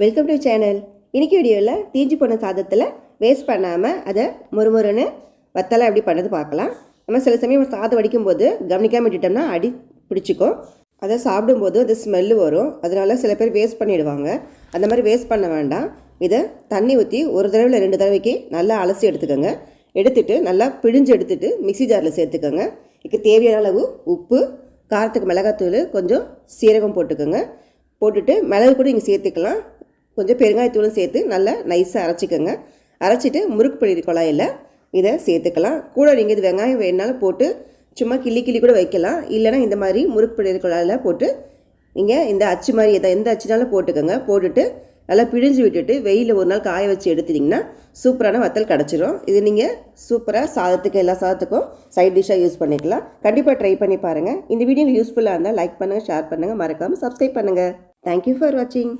Welcome to channel. இன்றைக்கி வீடியோவில் தீஞ்சு போன சாதத்தில் வேஸ்ட் பண்ணாமல் அதை மொறுமொறுன்னு வத்தலை எப்படி பண்ணது பார்க்கலாம். நம்ம சில சமயம் சாதம் வடிக்கும்போது கவனிக்காமல் விட்டுட்டோம்னா அடி பிடிச்சிக்கும். அதை சாப்பிடும்போது அது ஸ்மெல்லு வரும். அதனால் சில பேர் வேஸ்ட் பண்ணிவிடுவாங்க. அந்த மாதிரி வேஸ்ட் பண்ண வேண்டாம். இதை தண்ணி ஊற்றி ஒரு தடவை 2 தடவைக்கு நல்லா அலசி எடுத்துக்கோங்க. எடுத்துகிட்டு நல்லா பிழிஞ்சு எடுத்துகிட்டு மிக்ஸி ஜாரில் சேர்த்துக்கோங்க. இதுக்கு தேவையான அளவு உப்பு, காரத்துக்கு மிளகாத்தூள், கொஞ்சம் சீரகம் போட்டுக்கோங்க. போட்டுட்டு மிளகு கூட நீங்கள் சேர்த்துக்கலாம். கொஞ்சம் பெருங்காயத்தூளும் சேர்த்து நல்லா நைஸாக அரைச்சிக்கோங்க. அரைச்சிட்டு முறுக்கு பிடி குழாயில் இதை சேர்த்துக்கலாம். கூட நீங்கள் இது வெங்காயம் வேணுனாலும் போட்டு சும்மா கிள்ளி கூட வைக்கலாம். இல்லைனா இந்த மாதிரி முறுக்கு பிடி குழாயில் போட்டு நீங்கள் இந்த அச்சு மாதிரி எந்த அச்சுனாலும் போட்டுக்கோங்க. போட்டுட்டு நல்லா பிழிஞ்சு விட்டுட்டு வெயிலில் ஒரு நாள் காய வச்சு எடுத்துட்டிங்கன்னா சூப்பரான வத்தல் கிடச்சிரும். இது நீங்கள் சூப்பராக சாதத்துக்கு எல்லா சாதத்துக்கும் சைட் டிஷ்ஷாக யூஸ் பண்ணிக்கலாம். கண்டிப்பாக ட்ரை பண்ணி பாருங்கள். இந்த வீடியோ யூஸ்ஃபுல்லாக இருந்தால் லைக் பண்ணுங்கள், ஷேர் பண்ணுங்கள், மறக்காமல் சப்ஸ்கிரைப் பண்ணுங்கள். தேங்க்யூ ஃபார் வாட்சிங்.